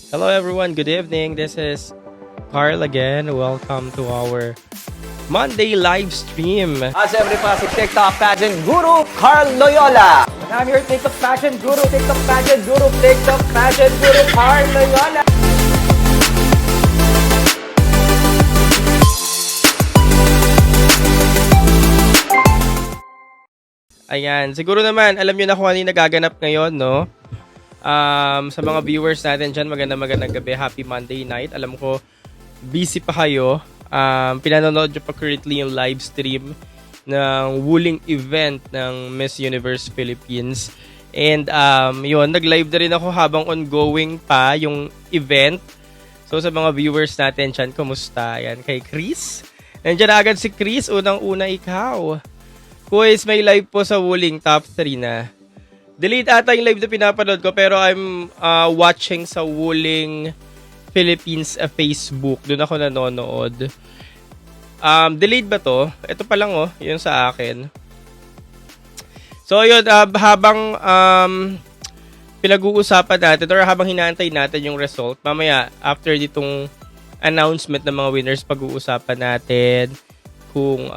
Hello everyone, good evening. This is Carl again. Welcome to our Monday live stream. As every si TikTok pageant guru, Carl Loyola. And I'm your TikTok pageant guru, TikTok pageant guru, Carl Loyola. Ayan, siguro naman alam niyo na kung ano yung nagaganap ngayon, no? Sa mga viewers natin dyan, magandang gabi. Happy Monday night. Alam ko, busy pa kayo. Pinanonood nyo pa currently yung live stream ng Wuling event ng Miss Universe Philippines. And yun, nag-live na rin ako habang ongoing pa yung event. So sa mga viewers natin dyan, kumusta? Ayan, kay Chris. Nandiyan na agad si Chris. Unang-una ikaw. Kuis, may live po sa Wuling top 3 na. Delete ata yung live na pinapanood ko pero I'm watching sa Wuling Philippines Facebook. Doon ako nanonood. Delete ba to? Ito pa lang oh, yun sa akin. So yun, habang pinag-uusapan natin or habang hinaantay natin yung result, mamaya after ditong announcement ng mga winners, pag-uusapan natin kung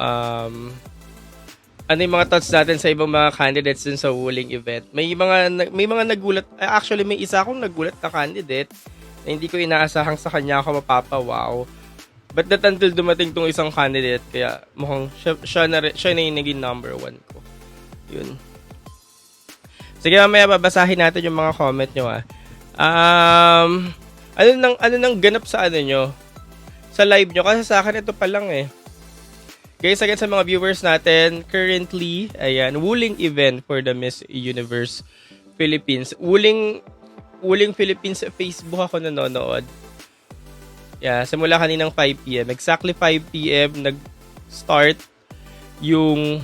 ano yung mga thoughts natin sa ibang mga candidates dun sa Wuling event. May mga nagulat, actually may isa akong nagulat na candidate na hindi ko inaasahang sa kanya ako mapapawaw. But not until dumating tong isang candidate, kaya mukhang siya na yung naging number 1 ko. Yun. Sige, mamaya babasahin natin yung mga comment nyo ano nang ganap sa ano nyo? Sa live nyo? Kasi sa akin ito pa lang eh. Guys, again sa mga viewers natin, currently, ayan, Wuling event for the Miss Universe Philippines. Wuling Philippines Facebook ako nanonood. Yeah, simula kaninang 5 p.m. Exactly 5 p.m. nag-start yung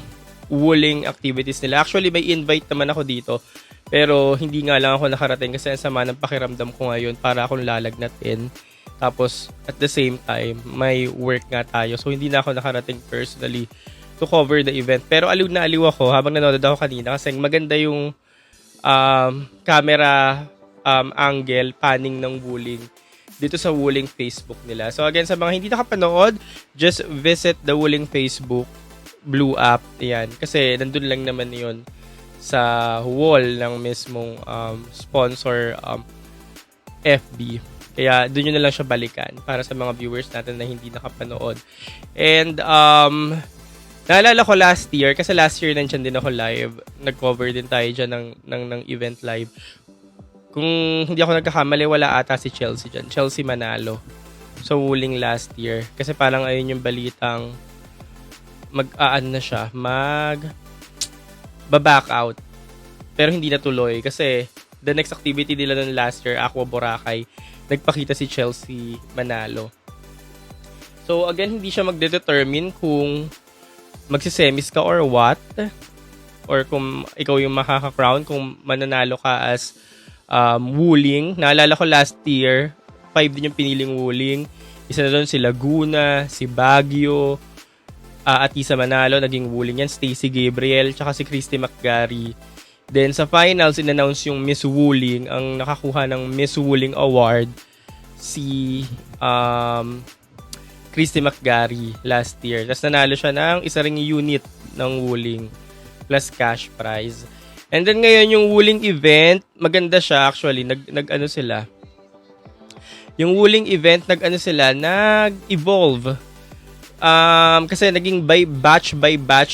Wuling activities nila. Actually, may invite naman ako dito. Pero hindi nga lang ako nakarating kasi ang sama ng pakiramdam ko ngayon para akong lalagnatin. Tapos, at the same time, may work nga tayo. So, hindi na ako nakarating personally to cover the event. Pero aliw na aliw ako habang nanonood ako kanina kasi maganda yung camera angle, panning ng Wuling dito sa Wuling Facebook nila. So, again, sa mga hindi nakapanood, just visit the Wuling Facebook Blue app. Ayan. Kasi, nandun lang naman yun sa wall ng mismong sponsor FB. Kaya doon nyo na lang siya balikan para sa mga viewers natin na hindi nakapanood. And naalala ko last year, kasi last year nandiyan din ako live. Nag-cover din tayo dyan ng event live. Kung hindi ako nagkakamali, wala ata si Chelsea dyan. Chelsea manalo sa Wuling last year. Kasi parang ayun yung balitang baback out. Pero hindi natuloy kasi the next activity nila ng last year, Aqua Boracay, nagpakita si Chelsea manalo. So again, hindi siya magdedetermine kung magsisemis ka or what, or kung ikaw yung makaka-crown, kung mananalo ka as Wuling. Naalala ko last year, 5 din yung piniling Wuling. Isa na doon si Laguna, si Baguio, Atisa Manalo, naging Wuling yan, Stacy Gabriel, tsaka si Christy McGarry. Then sa finals, in-announce yung Miss Wuling. Ang nakakuha ng Miss Wuling Award, si Christy McGarry last year. Tapos nanalo siya ng isa ring unit ng Wuling plus cash prize. And then ngayon yung Wuling event, maganda siya actually. Nag-ano sila. Yung Wuling event, nag-evolve. Kasi naging by batch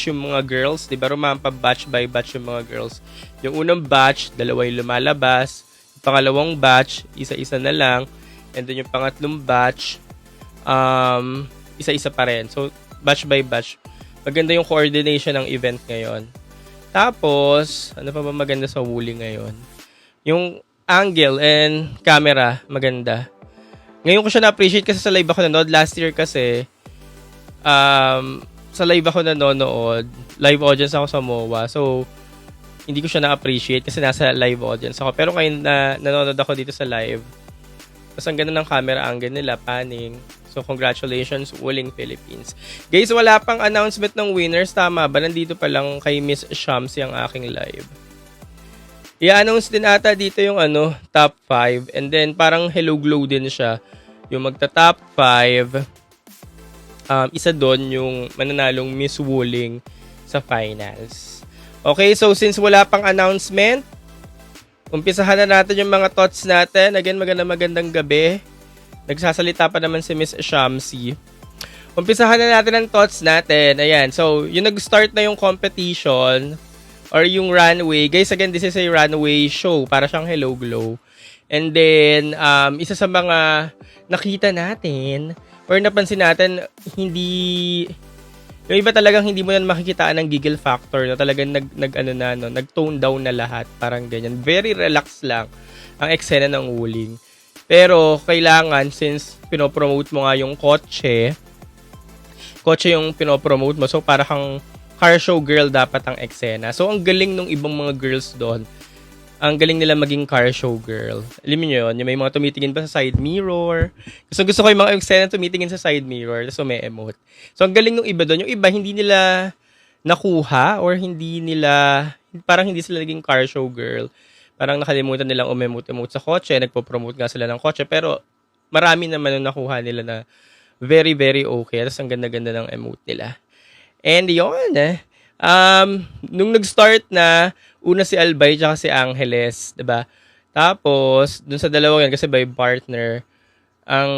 yung mga girls, di ba? Rumampa batch by batch yung mga girls. Yung unang batch, 2 yung lumalabas. Yung pangalawang batch, isa-isa na lang. And then yung pangatlong batch, isa-isa pa rin. So, batch by batch. Maganda yung coordination ng event ngayon. Tapos, ano pa ba maganda sa Wuling ngayon? Yung angle and camera, maganda. Ngayon ko siya na-appreciate kasi sa live ako nanonood. Last year kasi, sa live ako nanonood, live audience ako sa MOA. So, hindi ko siya na-appreciate kasi nasa live audience ako. Pero ngayon na nanonood ako dito sa live, mas ang ganda ng camera angle nila, panning. So, congratulations, Wuling Philippines. Guys, wala pang announcement ng winners. Tama ba? Nandito pa lang kay Miss Shamsi ang aking live. i-announce din ata dito yung top 5 and then parang Hello Glow din siya. Yung magta-top 5, isa doon yung mananalong Miss Wuling sa finals. Okay, so since wala pang announcement, umpisahan na natin yung mga thoughts natin. Again, magandang gabi. Nagsasalita pa naman si Miss Shamsi. Umpisahan na natin ang thoughts natin. Ayan, so yung nag-start na yung competition or yung runway. Guys, again, this is a runway show. Para siyang Hello Glow. And then, isa sa mga nakita natin or napansin natin, hindi... Yung iba talagang hindi mo na makikitaan ng giggle factor. No? Talagang nag-tone down na lahat. Parang ganyan. Very relax lang ang eksena ng Wuling. Pero, kailangan, since pinopromote mo nga yung kotse yung pinopromote mo. So, para kang car show girl dapat ang eksena. So, ang galing nung ibang mga girls doon. Ang galing nila maging car show girl. Alam niyo yun, yung may mga tumitingin pa sa side mirror. Gusto ko yung mga eksena tumitingin sa side mirror. So, may emote. So, ang galing nung iba doon. Yung iba, hindi nila nakuha or parang hindi sila naging car show girl. Parang nakalimutan nilang umemote-emote sa kotse. Nagpo-promote nga sila ng kotse. Pero, marami naman yung nakuha nila na very, very okay. Tapos, ang ganda-ganda ng emote nila. And yun, nung nag-start na, una si Albay tsaka si Angeles, 'di ba? Tapos, dun sa dalawa yan, kasi by partner, ang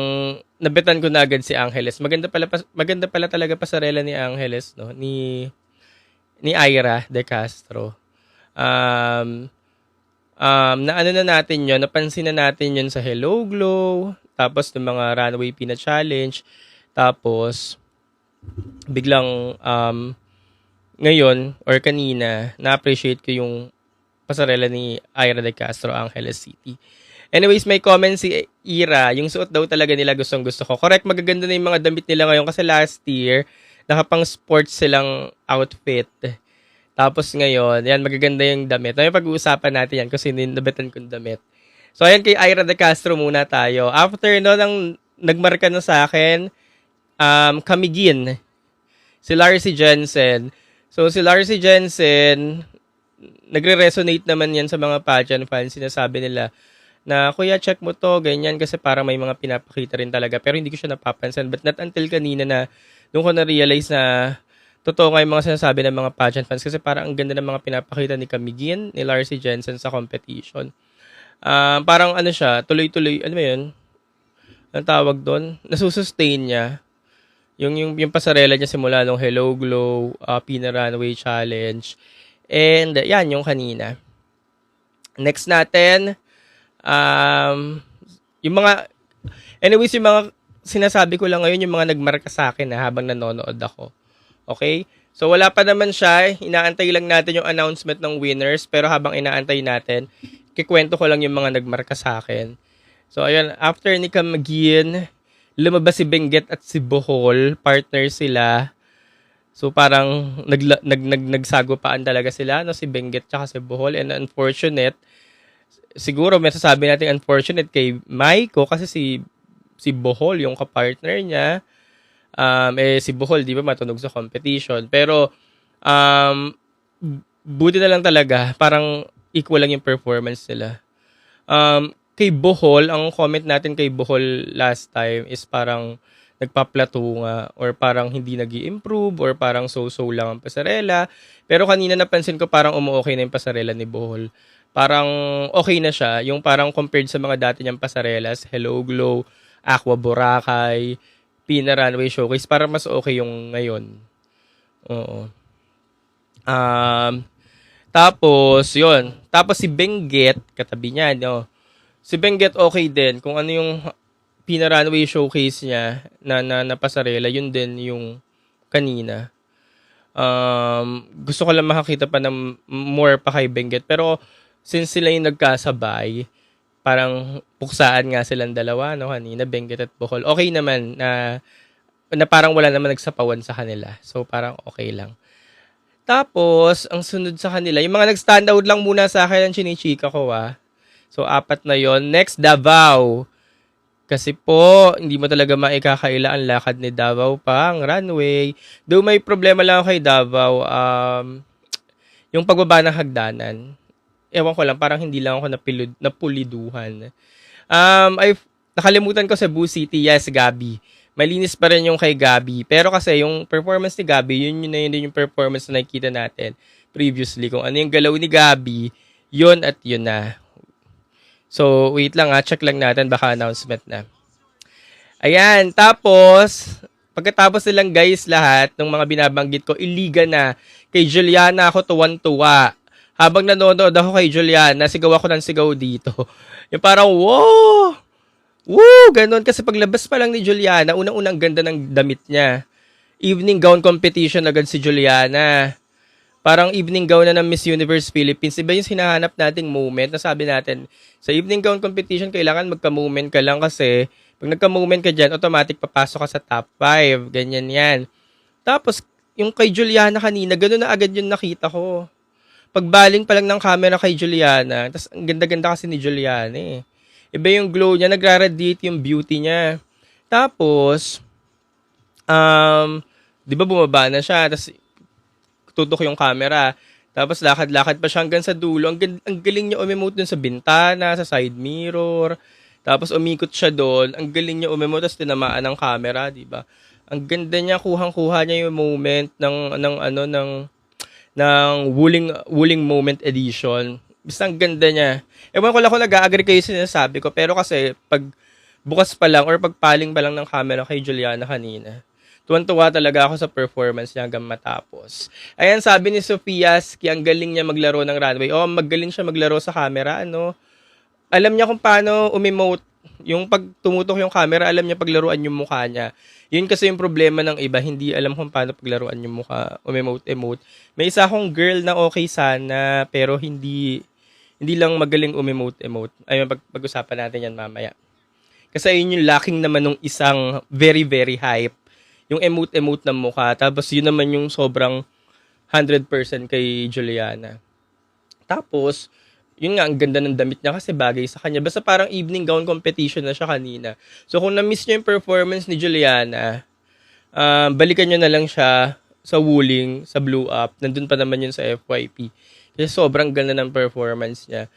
nabetan ko na agad si Angeles. Maganda pala talaga pasarela ni Angeles, no? Ni Ira De Castro. Na natin yun, napansin na natin yun sa Hello Glow, tapos ng mga Runway Pina Challenge, tapos, biglang, ngayon, or kanina, na-appreciate ko yung pasarela ni Ira De Castro, Angeles City. Anyways, may comment si Ira, yung suot daw talaga nila gustong-gusto ko. Correct, magaganda na yung mga damit nila ngayon kasi last year, nakapang sports silang outfit. Tapos ngayon, yan, magaganda yung damit. May pag-uusapan natin yan kasi nabetan kong damit. So, ayan kay Ira De Castro muna tayo. After nang nagmarka na sa akin, Kamigin, si Larcy Jensen. So, si Larcy Jensen, nagre-resonate naman yan sa mga pageant fans. Sinasabi nila na, kuya, check mo to, ganyan, kasi parang may mga pinapakita rin talaga. Pero hindi ko siya napapansin. But not until kanina na, doon ko na-realize na, totoo nga yung mga sinasabi ng mga pageant fans. Kasi parang ang ganda ng mga pinapakita ni Kamigin, ni Larcy Jensen sa competition. Parang siya, tuloy-tuloy, ano ba yun? Ang tawag doon? Nasusustain niya. Yung pasarela niya simula nung Hello Glow, Pina Runway Challenge. And yan, yung kanina. Next natin, yung mga, anyways, yung mga sinasabi ko lang ngayon, yung mga nagmarka sa akin habang nanonood ako. Okay? So, wala pa naman siya. Inaantay lang natin yung announcement ng winners. Pero habang inaantay natin, kikwento ko lang yung mga nagmarka sa akin. So, ayun, after ni Kamagin, lumabas si Benguet at si Bohol, partner sila. So parang nagsagupaan talaga sila, no, si Benguet tsaka si Bohol. And unfortunate, siguro may sasabi natin unfortunate kay Maiko kasi si Bohol yung kapartner niya. Si Bohol, di ba, matunog sa competition. Pero buti na lang talaga, parang equal lang yung performance nila. Kay Bohol, ang comment natin kay Bohol last time is parang nagpa-plateau nga or parang hindi nag-i-improve or parang so-so lang ang pasarela. Pero kanina napansin ko parang umu-okay na yung pasarela ni Bohol. Parang okay na siya. Yung parang compared sa mga dati niyang pasarelas, Hello Glow, Aqua Boracay, Pina Runway Showcase, parang mas okay yung ngayon. Oo. Tapos, yun. Tapos si Benguet, katabi niya, no? Si Benguet okay din. Kung ano yung Pina Runway Showcase niya na pasarela, yun din yung kanina. Gusto ko lang makakita pa ng more pa kay Benguet. Pero since sila yung nagkasabay, parang puksaan nga silang dalawa, no, kanina, Benguet at Bohol. Okay naman na parang wala naman nagsapawan sa kanila. So parang okay lang. Tapos, ang sunod sa kanila, yung mga nag-standout lang muna sa akin ang chinichika ko, So, 4 na yon. Next, Davao. Kasi po, hindi mo talaga maikakaila ang lakad ni Davao pang runway. Though may problema lang kay Davao, yung pagbaba ng hagdanan. ewan ko lang, parang hindi lang ako napuliduhan. Nakalimutan ko sa Cebu City, yes, Gabi. Malinis pa rin yung kay Gabi. Pero kasi yung performance ni Gabi, yun din yung performance na nakikita natin previously. Kung ano yung galaw ni Gabi, yun at yun na. So, wait lang check lang natin, baka announcement na. Ayan, tapos, pagkatapos nilang guys lahat, ng mga binabanggit ko, iliga na. Kay Juliana ako tuwan-tuwa. Habang nanonood ako kay Juliana, sigaw ako ng sigaw dito. Yung parang, wow! Woo! Ganon. Kasi paglabas pa lang ni Juliana, unang-unang ganda ng damit niya. Evening gown competition agad si Juliana. Parang evening gown na ng Miss Universe Philippines. Iba yung hinahanap nating moment na sabi natin, sa evening gown competition, kailangan magka-moment ka lang kasi pag nagka-moment ka dyan, automatic papasok ka sa top 5. Ganyan yan. Tapos, yung kay Juliana kanina, gano'n na agad yung nakita ko. Pagbaling pa lang ng camera kay Juliana, tapos ang ganda-ganda kasi ni Juliana eh. Iba yung glow niya, nagra-radiate yung beauty niya. Tapos, di ba bumaba na siya, tapos tutok yung camera. Tapos lakad-lakad pa siya hanggang sa dulo. Ang galing niya umemote dun sa bintana, sa side mirror. Tapos umikot siya doon. Ang galing niya umemote, tapos tinamaan ng camera, di ba? Ang ganda niya, kuhang-kuha niya yung moment ng Wuling Moment Edition. Basta ang ganda niya. Ewan ko lang kung nag-a-agree kayo sa sinasabi ko, pero kasi pag bukas pa lang or pagpaling pa lang ng camera kay Juliana kanina, tuwan-tuwa talaga ako sa performance niya hanggang matapos. Ayan, sabi ni Sofia, ang galing niya maglaro ng runway. Oh, magaling siya maglaro sa camera, ano? Alam niya kung paano umemote. Yung pag tumutok yung camera, alam niya paglaruan yung mukha niya. Yun kasi yung problema ng iba, hindi alam kung paano paglaruan yung mukha, umemote. May isa akong girl na okay sana, pero hindi lang magaling umemote. Ayun, pag-usapan natin yan mamaya. Kasi yun yung lacking naman ng isang very, very hype. Yung emote ng mukha. Tapos yun naman yung sobrang 100% kay Juliana. Tapos, yun nga, ang ganda ng damit niya kasi bagay sa kanya. Basta parang evening gown competition na siya kanina. So, kung na-miss niyo yung performance ni Juliana, balikan niyo na lang siya sa Wuling, sa Blue Up. Nandun pa naman yun sa FYP. Kasi sobrang ganda ng performance niya.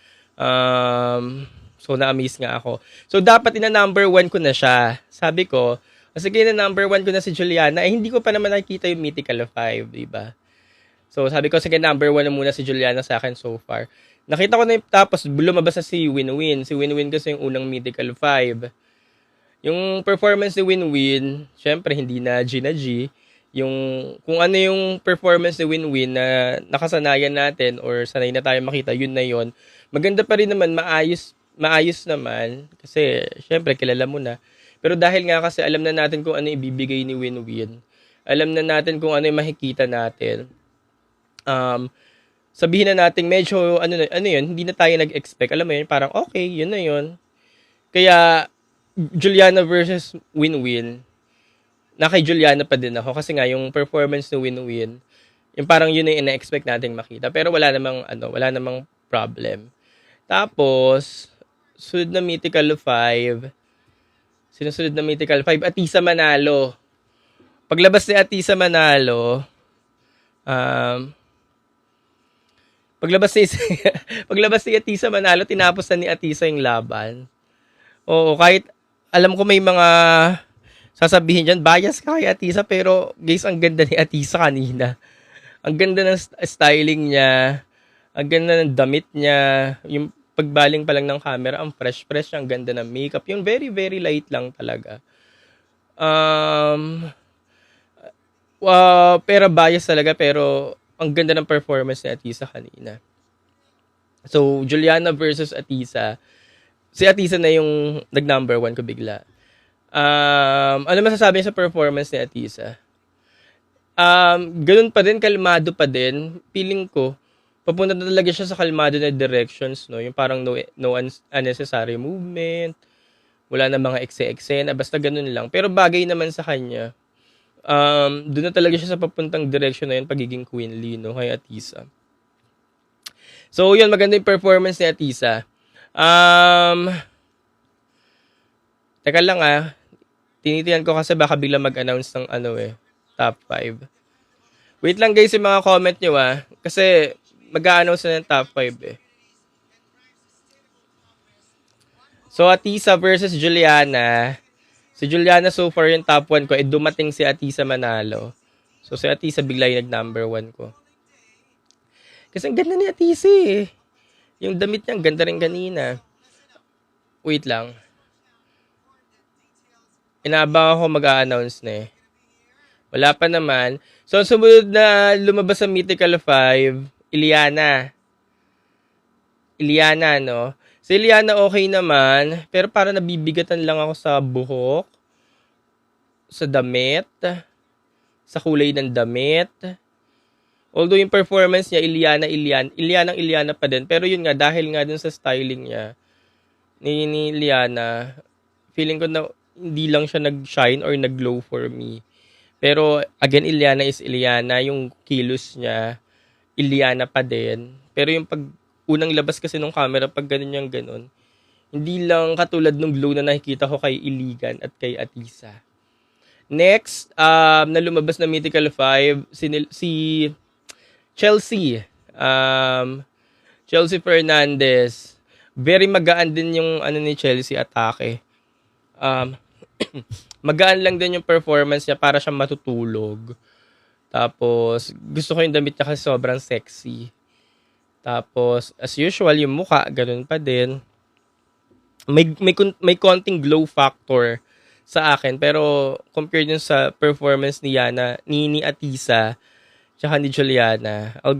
So, na-amaze nga ako. So, dapat ina-number 1 ko na siya. Sabi ko, kasi kaya na-number 1 ko na si Juliana, hindi ko pa naman nakikita yung Mythical 5, diba? So, sabi ko, sige, number 1 na muna si Juliana sa akin so far. Nakita ko na yung tapos lumabas na si Winwin. Si Winwin kasi yung unang Mythical 5. Yung performance ni Winwin, syempre hindi na G na G. Yung kung ano yung performance ni Winwin na nakasanayan natin or sanay na tayo makita, yun na yun. Maganda pa rin naman, maayos naman kasi syempre kilala mo na. Pero dahil nga kasi alam na natin kung ano ibibigay ni Winwin. Alam na natin kung ano yung makikita natin. Sabihin na natin medyo ano yun, hindi na tayo nag-expect. Alam mo yun, parang okay, yun na yun. Kaya Juliana versus Winwin, na kay Juliana pa din ako kasi nga yung performance ni Winwin, yung parang yun yung ina-expect nating makita. Pero wala namang problem. Tapos sunod na Mythical 5. Sinusunod na Mythical 5, Atisa Manalo. Paglabas ni Atisa Manalo, paglabas ni Atisa Manalo, tinapos na ni Atisa yung laban. Oo, kahit alam ko may mga sasabihin dyan, bias ka kay Atisa, pero guys, ang ganda ni Atisa kanina. Ang ganda ng styling niya, ang ganda ng damit niya, yung pagbaling pa lang ng camera, ang fresh, ang ganda ng makeup. Yung very, very light lang talaga. Pero bias talaga, pero ang ganda ng performance ni Atisa kanina. So, Juliana versus Atisa. Si Atisa na yung nag-number 1 ko bigla. Ano masasabi sa performance ni Atisa? Ganun pa din, kalmado pa din. Feeling ko, papunta na talaga siya sa kalmado na directions, no? Yung parang no unnecessary movement, wala na mga eksena, basta ganun lang. Pero bagay naman sa kanya. Doon na talaga siya sa papuntang direction na yun, pagiging queenly, no? Kay Atisa. So, yun, maganda yung performance ni Atisa. Teka lang tinitiyan ko kasi baka bigla mag-announce ng top 5. Wait lang guys yung mga comment nyo kasi mag-a-announce na ng top 5 eh. So, Atisa versus Juliana. Si Juliana so far yung top 1 ko. Dumating si Atisa manalo. So, si Atisa bigla yung nag-number 1 ko. Kasi ang ganda ni Atisa eh. Yung damit niya, ang ganda rin kanina. Wait lang. Inaabang ako mag-a-announce na eh. Wala pa naman. So, ang sumunod na lumabas sa Mythical 5, Iliana. Iliana, no? Si Iliana okay naman, pero para nabibigatan lang ako sa buhok, sa damit, sa kulay ng damit. Although yung performance niya, Iliana pa din. Pero yun nga, dahil nga dun sa styling niya, ni Iliana, feeling ko na hindi lang siya nag-shine or nag-glow for me. Pero again, Iliana is Iliana. Yung kilos niya, Iliana pa din. Pero yung pag unang labas kasi nung camera, pag ganun yung ganun, hindi lang katulad nung glow na nakikita ko kay Iligan at kay Atisa. Next, na lumabas na Mythical 5, si Chelsea. Chelsea Fernandez. Very magaan din yung ano ni Chelsea atake. Magaan lang din yung performance niya para siyang matutulog. Tapos, gusto ko yung damit niya kasi sobrang sexy. Tapos, as usual, yung mukha, ganun pa din. May konting glow factor sa akin. Pero, compared dun sa performance ni Yana, ni Atisa, tsaka ni Juliana, I'll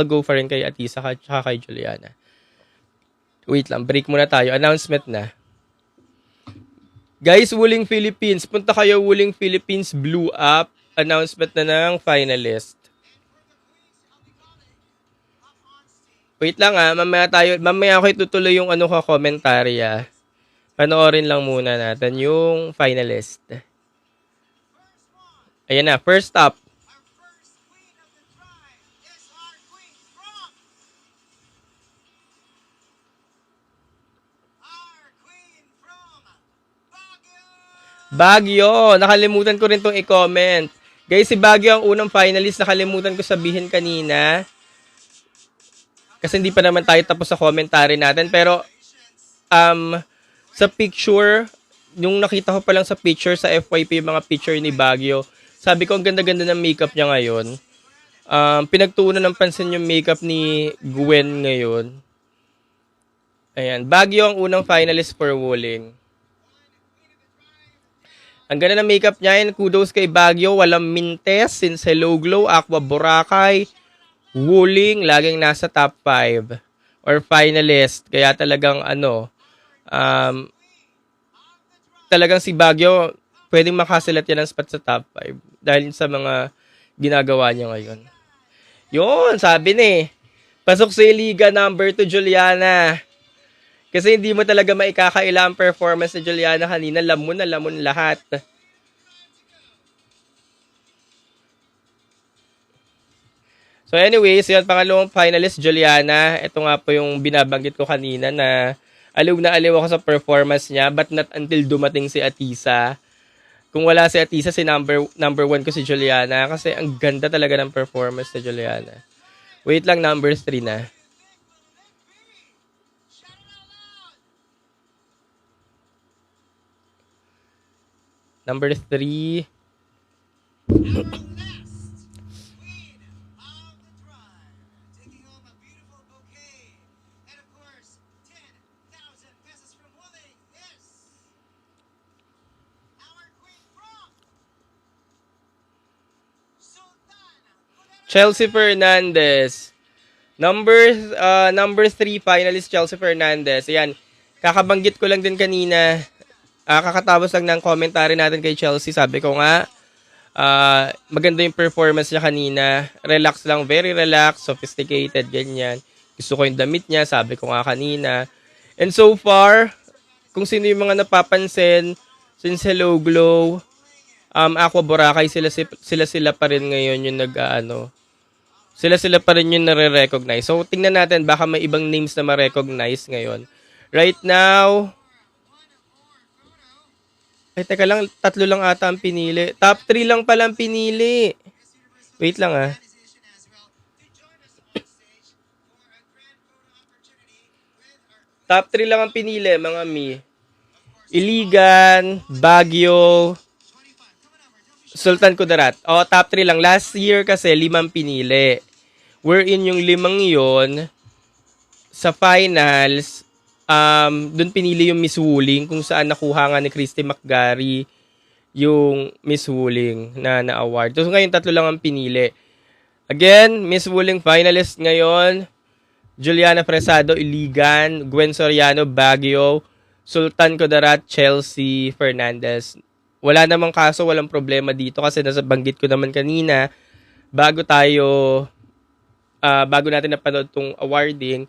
go for rin kay Atisa, tsaka kay Juliana. Wait lang, break muna tayo. Announcement na. Guys, Wuling Philippines. Punta kayo, Wuling Philippines blew up. Announcement na ng finalist. Wait lang mamaya ako itutuloy yung ano ko komentarya. Panoorin lang muna natin yung finalist. Ayan na, first up. Baguio, nakalimutan ko rin tong i-comment. Guys, si Baguio ang unang finalist, nakalimutan ko sabihin kanina. Kasi hindi pa naman tayo tapos sa commentary natin. Pero, sa picture, yung nakita ko pa lang sa picture, sa FYP, yung mga picture ni Baguio, sabi ko, ang ganda-ganda ng makeup niya ngayon. Pinagtuunan ng pansin yung makeup ni Gwen ngayon. Ayan, Baguio ang unang finalist for Wuling. Ang ganda ng makeup niya, and kudos kay Baguio, walang mintes, since Hello Glow, Aqua Boracay, Wuling, laging nasa top 5 or finalist. Kaya talagang talagang si Baguio, pwedeng makasilat yan ng spot sa top 5 dahil sa mga ginagawa niya ngayon. Yun, sabi ni, pasok sa Liga number 2, Juliana. Kasi hindi mo talaga maikakaila ang performance ni Juliana kanina. Lamon lahat. So anyways, yun, pangalawang finalist, Juliana. Ito nga po yung binabanggit ko kanina na aliw ako sa performance niya, but not until dumating si Atisa. Kung wala si Atisa, si number 1 ko si Juliana. Kasi ang ganda talaga ng performance ni Juliana. Wait lang, number 3 na. Number 3. Chelsea Fernandez. Number 3 finalist, Chelsea Fernandez. Ayan, kakabanggit ko lang din kanina. Kakatapos lang ng commentary natin kay Chelsea. Sabi ko nga, maganda yung performance niya kanina. Relax lang, very relaxed, sophisticated, ganyan. Gusto ko yung damit niya, sabi ko nga kanina. And so far, kung sino yung mga napapansin, since Hello Glow, Aqua Boracay, sila pa rin ngayon yung sila pa rin yung nare-recognize. So, tingnan natin, baka may ibang names na ma-recognize ngayon. Right now, ay, teka lang, 3 lang ata ang pinili. Top 3 lang pala ang pinili. Wait lang Top 3 lang ang pinili, mga mi. Iligan, Baguio, Sultan Kudarat. O, top 3 lang. Last year kasi, 5 pinili. Wherein yung 5 yon sa finals, dun pinili yung Miss Wuling kung saan nakuha nga ni Christy McGarry yung Miss Wuling na award. So ngayon, 3 lang ang pinili. Again, Miss Wuling finalist ngayon, Juliana Fresado, Iligan, Gwen Soriano, Baguio, Sultan Kudarat, Chelsea Fernandez. Wala namang kaso, walang problema dito kasi nasa banggit ko naman kanina, bago natin napanood tong awarding,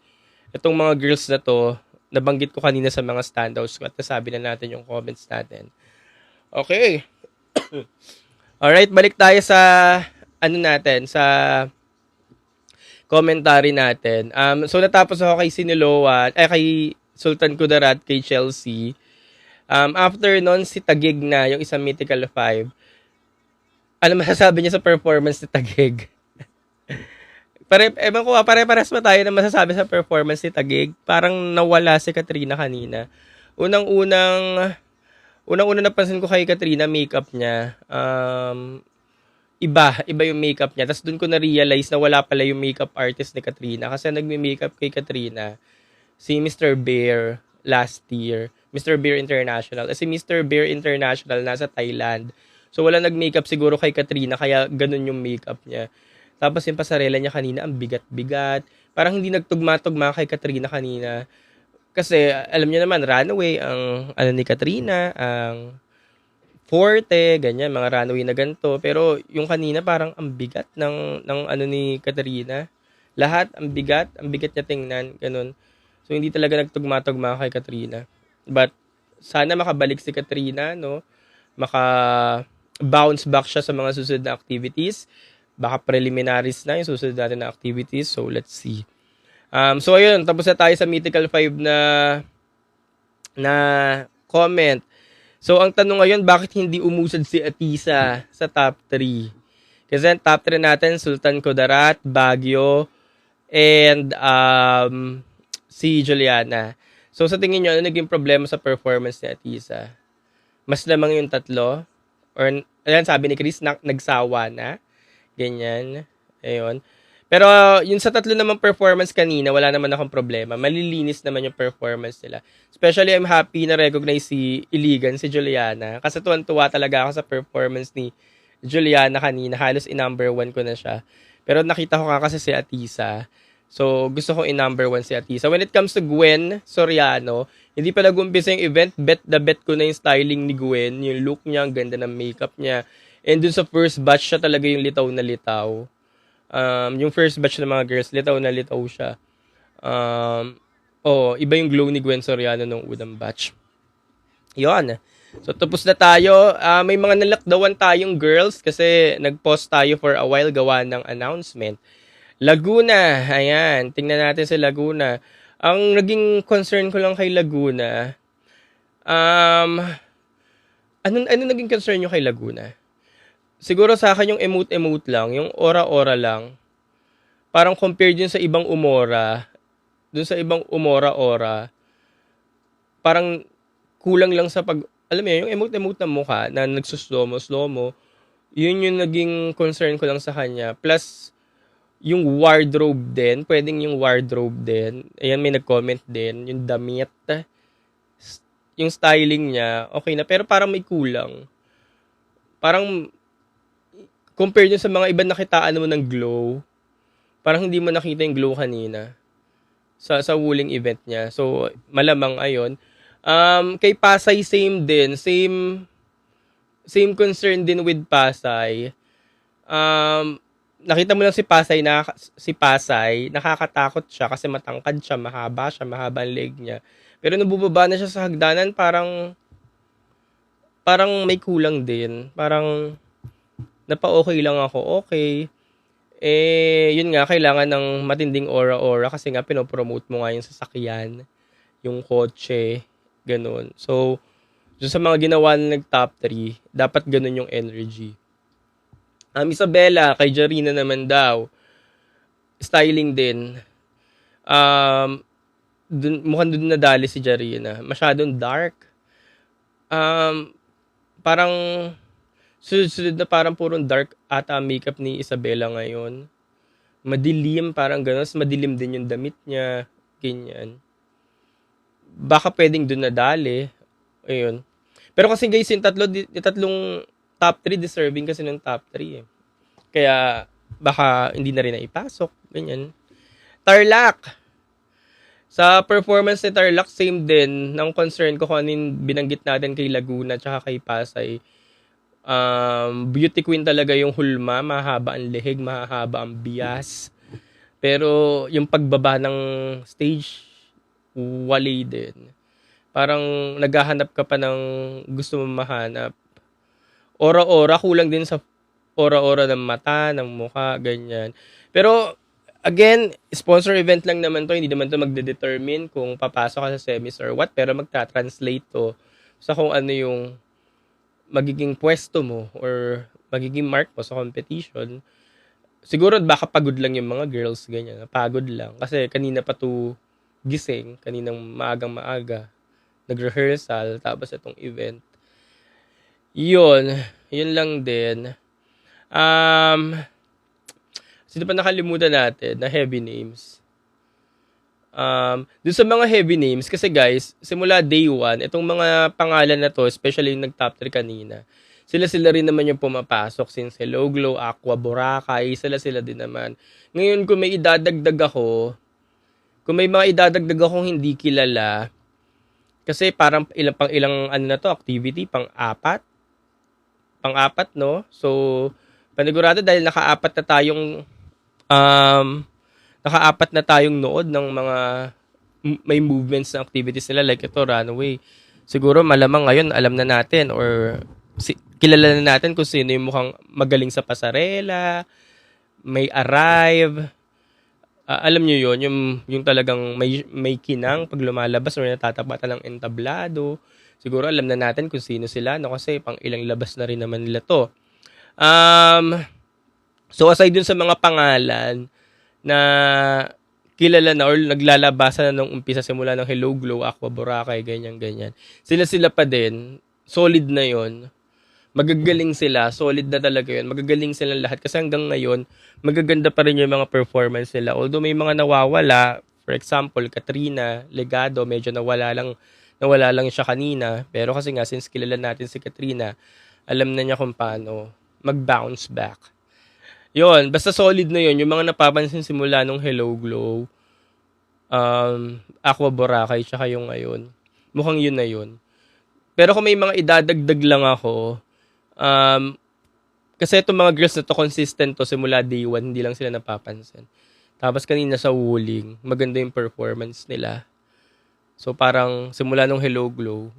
itong mga girls na to, nabanggit ko kanina sa mga standouts ko at nasabi na natin yung comments natin. Okay. Alright, balik tayo sa sa commentary natin. So natapos ako kay kay Sultan Kudarat, kay Chelsea. After nun, si Taguig na, yung isang Mythical 5. Ano masasabi niya sa performance ni Taguig? Pare-pares ba tayo na masasabi sa performance ni Taguig? Parang nawala si Katrina kanina. Unang-una napansin ko kay Katrina, makeup niya. Iba yung makeup niya. Tapos dun ko na-realize na wala pala yung makeup artist ni Katrina. Kasi nagme-makeup kay Katrina, si Mr. Bear last year. Mr. Bear International. Si Mr. Bear International nasa Thailand. So wala nag-makeup siguro kay Katrina, kaya ganun yung makeup niya. Tapos yung pasarela niya kanina, ang bigat-bigat. Parang hindi nagtugma-tugma kay Katrina kanina. Kasi alam niyo naman, runaway ang ni Katrina, ang forte, ganyan, mga runaway na ganito. Pero yung kanina parang ang bigat ng ni Katrina. Lahat ang bigat niya tingnan, ganun. So hindi talaga nagtugma-tugma kay Katrina. But sana makabalik si Katrina, no? Maka-bounce back siya sa mga susunod na activities. Baka preliminaries na yung susunod natin na activities. So let's see. So ayun, tapos na tayo sa Mythical 5 na comment. So ang tanong ngayon, bakit hindi umusad si Atisa sa top 3? Kasi ang top 3 natin, Sultan Kudarat, Baguio, and si Juliana. So sa tingin nyo, ano naging problema sa performance ni Atisa? Mas lamang yung 3? Or, ayan, sabi ni Chris, nagsawa na. Ganyan. Ayun. Pero yun sa 3 namang performance kanina, wala naman akong problema. Malilinis naman yung performance nila. Especially, I'm happy na recognize si Iligan, si Juliana. Kasi tuwan-tuwa talaga ako sa performance ni Juliana kanina. Halos i-number 1 ko na siya. Pero nakita ko kasi si Atisa. So, gusto kong i-number 1 si Atisa. When it comes to Gwen Soriano, hindi pa nag-umpisa yung event. Bet ko na yung styling ni Gwen. Yung look niya, ang ganda ng makeup niya. And dun sa first batch, siya talaga yung litaw na litaw. Yung first batch ng mga girls, litaw na litaw siya. Iba yung glow ni Gwen Soriano nung unang batch. Yon. So, tapos na tayo. May mga nalakdawan tayong girls kasi nag-pause tayo for a while gawa ng announcement. Laguna. Ayan. Tingnan natin si Laguna. Ang naging concern ko lang kay Laguna, ano naging concern nyo kay Laguna? Siguro sa akin yung emote-emote lang, yung aura-aura lang. Parang compared yun sa ibang umora, dun sa ibang umora-aura, parang kulang lang sa alam mo yun, yung emote-emote na mukha na nagsuslomo, yun yung naging concern ko lang sa kanya. Plus, yung wardrobe din, pwedeng yung wardrobe din. Ayan, may nag-comment din, yung damit, yung styling niya, okay na, pero parang may kulang. Parang, compared yun sa mga iba nakitaan mo ng glow, parang hindi mo nakita yung glow kanina sa Wuling event niya. So, malamang ayon. Kay Pasay, same din. Same concern din with Pasay. Nakita mo lang si Pasay, nakakatakot siya kasi matangkad siya, mahaba ang leg niya. Pero nung bubaba na siya sa hagdanan, parang may kulang din. Parang napa-okay lang ako, okay. Yun nga, kailangan ng matinding aura-aura kasi nga pinopromote mo nga yung sasakyan, yung kotse, ganun. So, sa mga ginawa na nag-top 3, dapat ganun yung energy. Isabela, kay Jarina naman daw, styling din. mukhang dun nadali si Jarina. Masyadong dark. Parang sunod-sunod na parang purong dark ata ang makeup ni Isabela ngayon. Madilim, parang gano'n. Madilim din yung damit niya. Ganyan. Baka pwedeng dun nadali. Ayun. Pero kasi guys, yung tatlong top 3 deserving kasi ng top 3 eh. Kaya baka hindi na rin naipasok. Ganyan. Tarlac. Sa performance ni Tarlac, same din. Ng concern ko kung ano yung binanggit natin kay Laguna tsaka kay Pasay. Beauty queen talaga yung Hulma. Mahaba ang lihig, mahaba ang bias. Pero yung pagbaba ng stage, wali din. Parang naghahanap ka pa ng gusto mong mahanap. Ora-ora, kulang din sa ora-ora ng mata, ng mukha, ganyan. Pero, again, sponsor event lang naman to. Hindi naman to magde-determine kung papasok ka sa semis or what. Pero magta-translate to sa kung ano yung magiging pwesto mo or magiging mark mo sa competition. Siguro baka pagod lang yung mga girls, ganyan. Pagod lang. Kasi kanina pa to gising, kaninang maagang-maaga. Nag-rehearsal, tapos itong event. Yun lang din. Sino pa nakalimutan natin na heavy names? Dun sa mga heavy names, kasi guys, simula day 1, itong mga pangalan na to, especially yung nag-top 3 kanina, sila rin naman yung pumapasok since Hello Glow, Aqua, Boracay, sila din naman. Ngayon, kung may mga idadagdag akong hindi kilala, kasi parang ilang ano na to, activity, pang-apat, no? So, panigurado dahil nakaapat na tayong nood ng mga may movements na activities nila like ito, runway. Siguro malamang ngayon alam na natin or kilala na natin kung sino yung mukhang magaling sa pasarela, may arrive. Alam nyo yun, yung talagang may kinang pag lumalabas or natatapatan ng entablado. Siguro alam na natin kung sino sila, no? Kasi pang ilang labas na rin naman nila to. So aside dun sa mga pangalan na kilala na or naglalabasan na nung umpisa simula ng Hello Glow, Aqua, Boracay, ganyan. Sila pa din. Solid na yon. Magagaling sila. Solid na talaga yun. Magagaling sila lahat. Kasi hanggang ngayon, magaganda pa rin yung mga performance nila. Although may mga nawawala, for example, Katrina, Legado, medyo nawala lang siya kanina. Pero kasi nga, since kilala natin si Katrina, alam na niya kung paano mag-bounce back. Yun, basta solid na yun. Yung mga napapansin simula nung Hello Glow, Aqua, Boracay, tsaka yung ngayon. Mukhang yun na yun. Pero kung may mga idadagdag lang ako, kasi itong mga girls na to, consistent to simula day 1, hindi lang sila napapansin. Tapos kanina sa Wuling, maganda yung performance nila. So parang simula nung Hello Glow,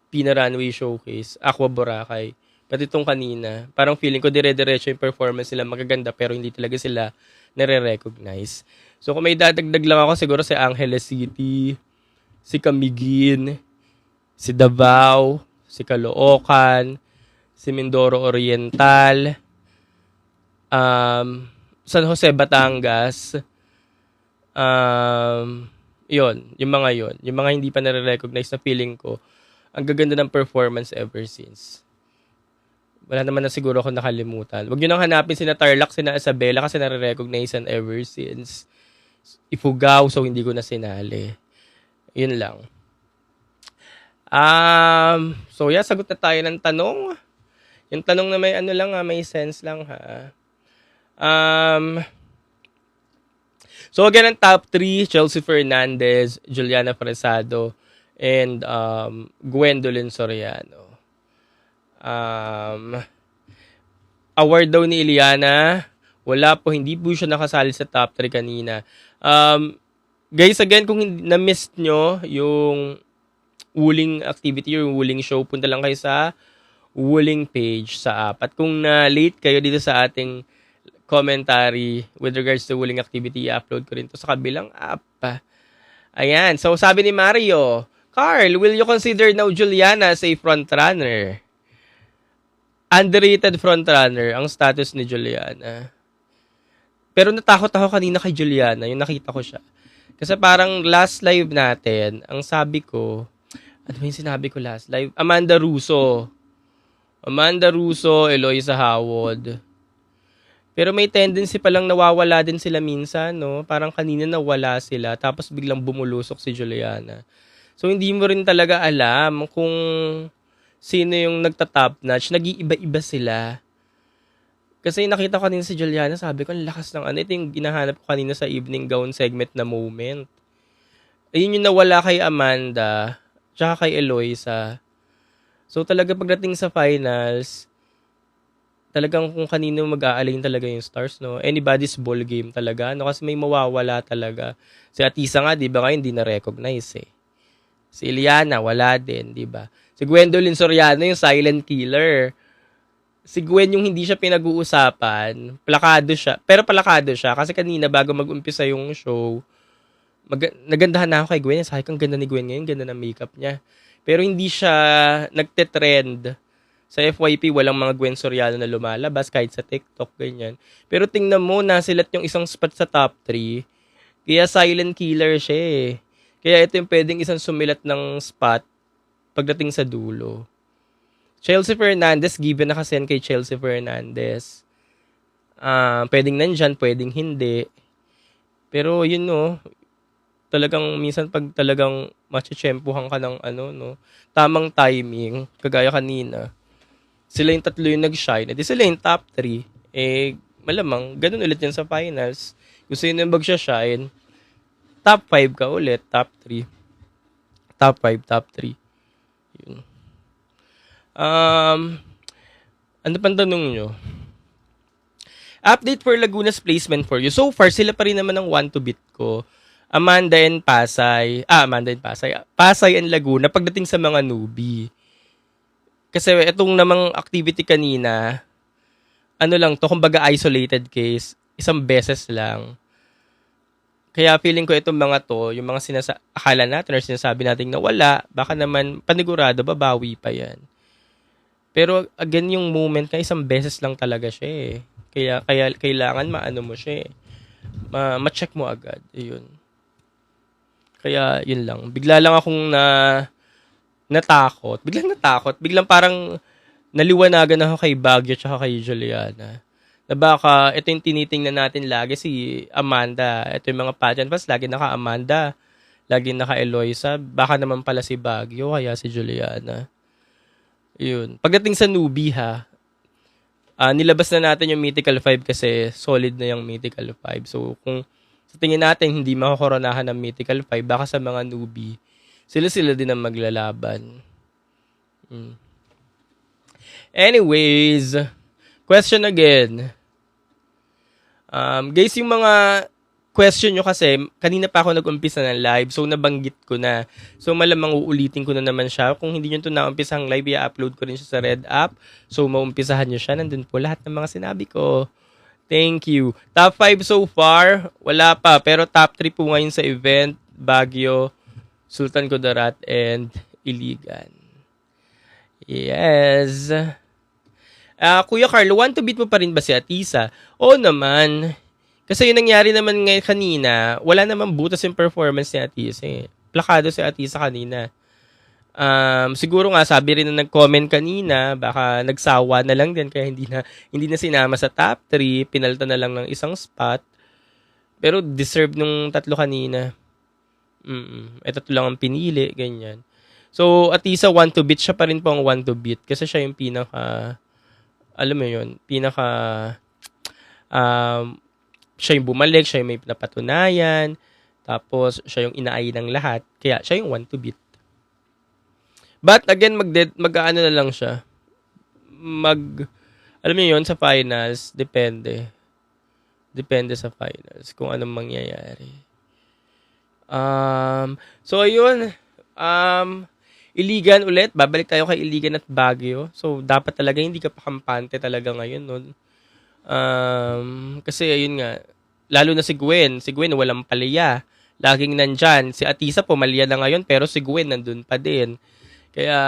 Pina Runway Showcase, Aqua, Boracay, pati itong kanina, parang feeling ko dire-diretso yung performance nila magaganda pero hindi talaga sila nare-recognize. So kung may dadagdag lang ako, siguro si Angeles City, si Camiguin, si Davao, si Caloocan, si Mindoro Oriental, San Jose, Batangas, yung mga hindi pa nare-recognize na feeling ko, ang gaganda ng performance ever since. Wala naman na siguro ako nakalimutan. Huwag nyo nang hanapin sina Tarlac, sina Isabela kasi nare-recognize and ever since. Ifugao, so hindi ko na sinali. Yun lang. So yeah, sagot na tayo ng tanong. Yung tanong na may ano lang may sense lang ha. So again, ang top 3, Chelsea Fernandez, Juliana Fresado, and Gwendolyn Soriano. Award daw ni Iliana, wala po, hindi po siya nakasali sa top 3 kanina. Guys, again, kung na-miss nyo yung Wuling activity or Wuling show, punta lang kayo sa Wuling page sa app. At kung na-late kayo dito sa ating commentary with regards to Wuling activity, i-upload ko rin to sa kabilang app. Ayan, so sabi ni Mario, Carl, will you consider now Juliana as a frontrunner? Underrated frontrunner ang status ni Juliana. Pero natakot ako kanina kay Juliana, yung nakita ko siya. Kasi parang last live natin, ang sabi ko, ano ba yung sinabi ko last live? Amanda Russo, Eloisa Howard. Pero may tendency palang nawawala din sila minsan, no? Parang kanina nawala sila, tapos biglang bumulusok si Juliana. So, hindi mo rin talaga alam kung sino yung nagta-top notch. Nag-iiba-iba sila. Kasi nakita ko kanina si Juliana, sabi ko, ang lakas ng ano. Ito yung ginahanap ko kanina sa evening gown segment na moment. Ayun yung nawala kay Amanda, tsaka kay Eloisa. So, talaga pagdating sa finals, talagang kung kanino mag-aalin talaga yung stars, no? Anybody's ball game talaga, no? Kasi may mawawala talaga. Si Atisa nga, di ba, ngayon hindi na-recognize, eh. Si Eliana, wala din, di ba? Si Gwendolyn Soriano, yung silent killer. Si Gwen yung hindi siya pinag-uusapan, plakado siya. Pero plakado siya, kasi kanina, bago mag-umpisa yung show, nagandahan na ako kay Gwen. Sabi ko, ang ganda ni Gwen ngayon, ganda ng makeup niya. Pero hindi siya nagte-trend. Sa FYP, walang mga Gwen Soriano na lumalabas, kahit sa TikTok, ganyan. Pero tingnan mo, nasilat yung isang spot sa top 3. Kaya silent killer siya eh. Kaya ito yung pwedeng isang sumilat ng spot pagdating sa dulo. Chelsea Fernandez, given na kasi yan kay Chelsea Fernandez. Pwedeng nandyan, pwedeng hindi. Pero yun no, talagang minsan pag talagang matchempuhan ka ng ano no, tamang timing, kagaya kanina, sila yung tatlo yung nag-shine, edi sila yung top 3. Eh, malamang, ganun ulit yan sa finals. Kung sino yung mag-shine, top 5 ka ulit, top 3. Top 5, top 3. Yun. Ano pang tanong nyo? Update for Laguna's placement for you. So far, sila pa rin naman ang 1 to beat ko. Amanda and Pasay. Pasay and Laguna pagdating sa mga newbie. Kasi itong namang activity kanina, ano lang to, kumbaga isolated case, isang beses lang. Kaya feeling ko itong mga to, yung mga akala natin or sinasabi natin na wala, baka naman panigurado, babawi pa yan. Pero again, yung moment na isang beses lang talaga siya eh. Kaya kailangan maano mo siya eh. Ma-check mo agad. Ayun. Kaya yun lang. Bigla lang akong natakot. Biglang parang naliwanagan ako kay Baguio tsaka kay Juliana. Na baka ito yung tinitingnan natin lagi si Amanda. Ito yung mga pageant pass, lagi naka Amanda. Lagi naka Eloisa. Baka naman pala si Baguio, kaya si Juliana. Yun. Pagdating sa newbie ha, nilabas na natin yung Mythical 5 kasi solid na yung Mythical 5. So kung sa tingin natin hindi makakoronahan ng Mythical 5, baka sa mga newbie, sila din ang maglalaban. Anyways, question again. Guys, yung mga question nyo kasi, kanina pa ako nag-umpisa ng live, so nabanggit ko na. So malamang uulitin ko na naman siya. Kung hindi nyo ito na-umpisang live, i-upload ko rin siya sa Red App. So maumpisahan nyo siya. Nandun po lahat ng mga sinabi ko. Thank you. Top 5 so far, wala pa. Pero top 3 po ngayon sa event, Baguio, Sultan Kudarat, and Iligan. Yes. Kuya Carlo, want to beat mo pa rin ba si Atisa? Oo naman. Kasi yung nangyari naman ngayon kanina, wala namang butas yung performance ni Atisa eh. Plakado si Atisa kanina. Siguro nga sabi rin na nag-comment kanina, baka nagsawa na lang din kaya hindi na sinama sa top 3, pinalta na lang ng isang spot. Pero deserve nung tatlo kanina. Ito lang ang pinili, ganyan. So, Atisa 1 to beat, siya pa rin po ang 1 to beat kasi siya yung pinaka, alam mo yun, siya yung bumalik, siya yung may napatunayan, tapos siya yung inaay ng lahat, kaya siya yung 1 to beat. But again, mag-ano na lang siya. Alam mo yun, sa finals, depende. Depende sa finals kung anong mangyayari. So ayun, Iligan ulit, babalik tayo kay Iligan at Baguio. So dapat talaga hindi ka pa kampante talaga ngayon, no? Kasi ayun nga, lalo na si Gwen walang palya. Laging nandyan. Si Atisa pumalya na ngayon pero si Gwen nandun pa din. Kaya,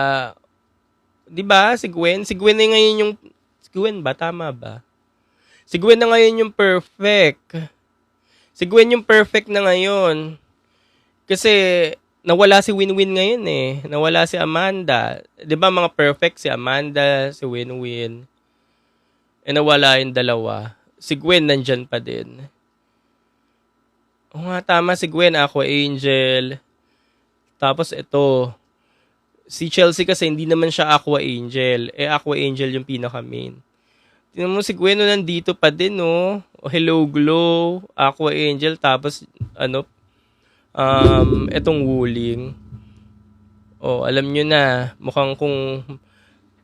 di ba, si Gwen na ngayon yung, si Gwen ba? Tama ba? Si Gwen na ngayon yung perfect. Si Gwen yung perfect na ngayon. Kasi nawala si Winwin ngayon eh. Nawala si Amanda. 'Di ba mga perfect si Amanda, si Winwin. Nawala yung dalawa. Si Gwen nandyan pa din. Oo nga, tama si Gwen, Aqua Angel. Tapos ito, si Chelsea kasi hindi naman siya Aqua Angel. Aqua Angel yung pinaka-main. Tingnan mo si Gwen nandito pa din, no? Hello Glow, Aqua Angel, tapos etong Wuling. Alam nyo na, mukhang kung...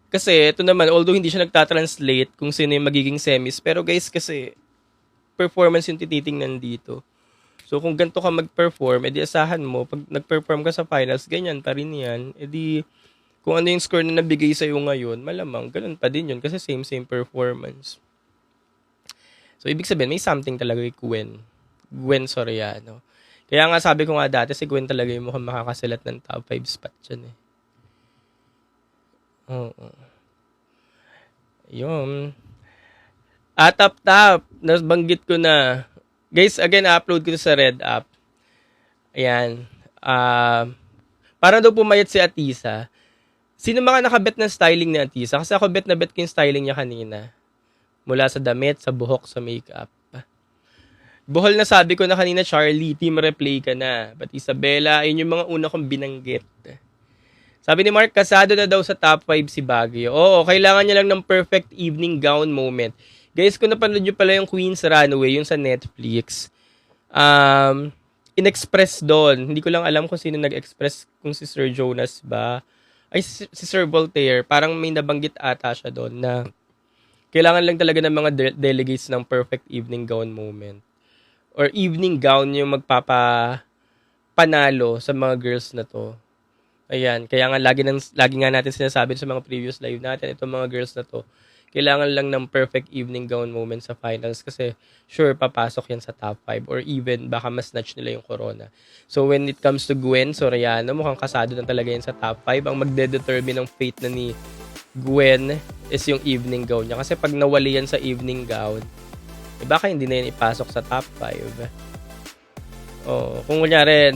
Kasi ito naman, although hindi siya nagtatranslate kung sino yung magiging semis, pero guys kasi, performance yung tititingnan dito. So kung ganito ka mag-perform, edi asahan mo, pag nag-perform ka sa finals, ganyan pa rin yan. Edi kung ano yung score na nabigay sa'yo ngayon, malamang ganun pa din yun kasi same performance. So ibig sabihin, may something talaga kay Gwen Soriano. Kaya nga sabi ko nga dati, si Gwen talaga yung mukhang makakasilat ng top 5 spot dyan eh. Oo. Yun. Tap, nabanggit ko na. Guys, again, upload ko sa Red App. Ayan. Para daw pumayat si Atisa. Sino mga nakabet ng styling ni Atisa? Kasi ako bet na bet ko yung styling niya kanina. Mula sa damit, sa buhok, sa makeup. Buhol na sabi ko na kanina, Charlie, team replay ka na. But Isabella, ayun yung mga una kong binanggit. Sabi ni Mark, kasado na daw sa top 5 si Baguio. Oo, kailangan niya lang ng perfect evening gown moment. Guys, kung napanood nyo pala yung Queen's Runway, yung sa Netflix, in-express doon. Hindi ko lang alam kung sino nag-express, kung si Sir Jonas ba. Ay, si Sir Voltaire. Parang may nabanggit ata siya doon na kailangan lang talaga ng mga delegates ng perfect evening gown moment. Or evening gown yung magpapanalo sa mga girls na to. Ayan, kaya nga lagi nga natin sinasabi sa mga previous live natin, itong mga girls na to, kailangan lang ng perfect evening gown moment sa finals kasi sure, papasok yan sa top 5 or even baka mas snatch nila yung corona. So when it comes to Gwen Soriano, mukhang kasado na talaga yan sa top 5. Ang magdedetermine ng fate na ni Gwen is yung evening gown niya. Kasi pag nawali yan sa evening gown, baka hindi na yan ipasok sa top 5. Kung kunyari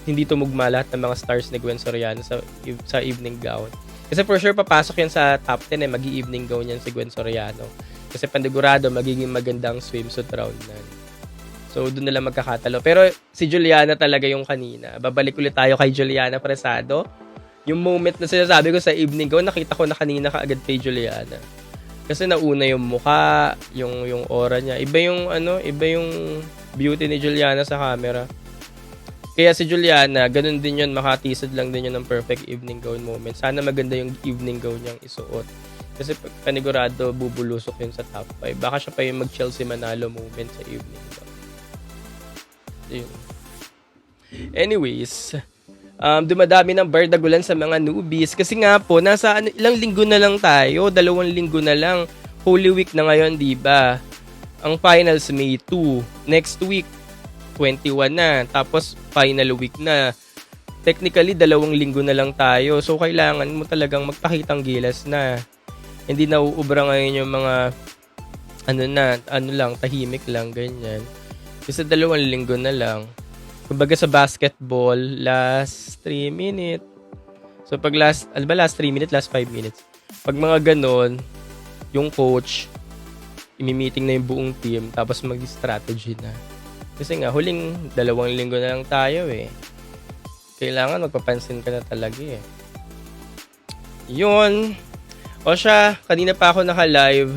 hindi tumugma lahat ng mga stars ni Gwen Soriano sa evening gown. Kasi for sure papasok yan sa top 10 magi-evening gown yan si Gwen Soriano. Kasi pandigurado magiging magandang swimsuit round na. So doon na lang magkakatalo. Pero si Juliana talaga yung kanina. Babalik ulit tayo kay Juliana Presado. Yung moment na sinasabi ko sa evening gown, nakita ko na kanina kaagad kay Juliana. Kasi nauna yung mukha, yung aura niya. Iba yung beauty ni Juliana sa camera. Kaya si Juliana, ganun din yun, makatisod lang din yun ng perfect evening gown moment. Sana maganda yung evening gown niyang isuot. Kasi panigurado, bubulusok yun sa top 5. Baka siya pa yung mag-Chelsea Manalo moment sa evening gown. Yun. Anyways, dumadami ng bardagulan sa mga newbies. Kasi nga po, nasa ilang linggo na lang tayo. 2 linggo na lang. Holy Week na ngayon, diba? Ang finals May 2. Next week, 21 na. Tapos, final week na. Technically, 2 linggo na lang tayo. So, kailangan mo talagang magpakitang gilas na. Hindi na uubra ngayon yung mga tahimik lang, ganyan. Kasi 2 linggo na lang. Kumbaga sa basketball, last 3 minutes. So, pag last 3 minutes, last 5 minutes. Pag mga ganon, yung coach, imi-meeting na yung buong team, tapos mag-strategy na. Kasi nga, huling 2 linggo na lang tayo eh. Kailangan magpapansin ka na talaga eh. Yun. O siya, kanina pa ako naka-live.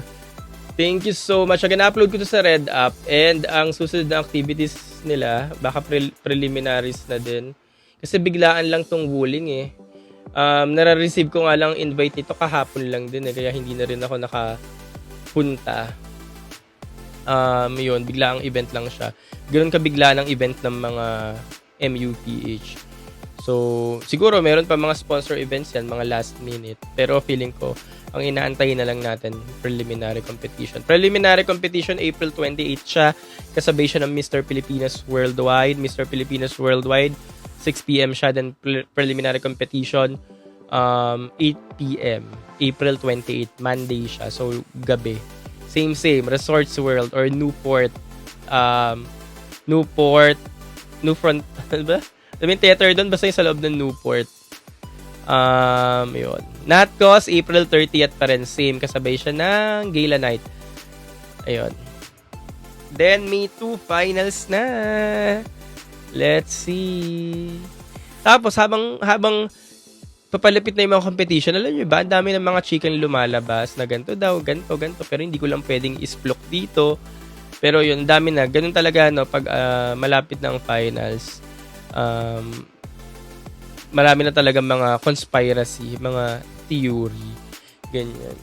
Thank you so much. Again, upload ko to sa Red App. And ang susunod na activities nila, baka preliminaries na din. Kasi biglaan lang tong Wuling eh. Nare-receive ko nga lang invite nito kahapon lang din eh. Kaya hindi na rin ako nakapunta. Yun, biglaang event lang siya. Ganoon kabigla ng event ng mga MUPH. So, siguro meron pa mga sponsor events yan, mga last minute. Pero feeling ko, ang inaantay na lang natin, preliminary competition. Preliminary competition, April 28 siya. Kasabay siya ng Mr. Pilipinas Worldwide. Mr. Pilipinas Worldwide, 6 p.m. siya. Then preliminary competition, 8 p.m. April 28, Monday siya. So, gabi. Same. Resorts World or Newport New Front, ano ba? Sabi yung theater doon, basta yung sa loob ng Newport. Yun. Not Cause, April 30th pa rin. Same, kasabay siya ng Gala Night. Ayun. Then, May 2 finals na. Let's see. Tapos, habang papalapit na yung mga competition, alam nyo ba, ang dami ng mga chicken lumalabas na ganito daw, ganito. Pero hindi ko lang pwedeng isplok dito. Pero yun, dami na. Ganun talaga, no, pag malapit na ang finals. Marami na talaga mga conspiracy, mga theory. Ganyan.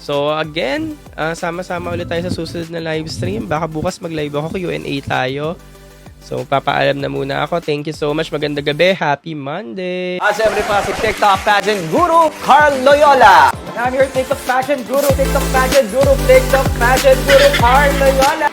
So, again, sama-sama ulit tayo sa susunod na live stream. Baka bukas mag-live ako, Q&A tayo. So, papaalam na muna ako. Thank you so much. Magandang gabi. Happy Monday! Siyempre pa si TikTok pageant guru, Carl Loyola. And I'm your TikTok pageant guru, TikTok pageant guru, Carl Loyola.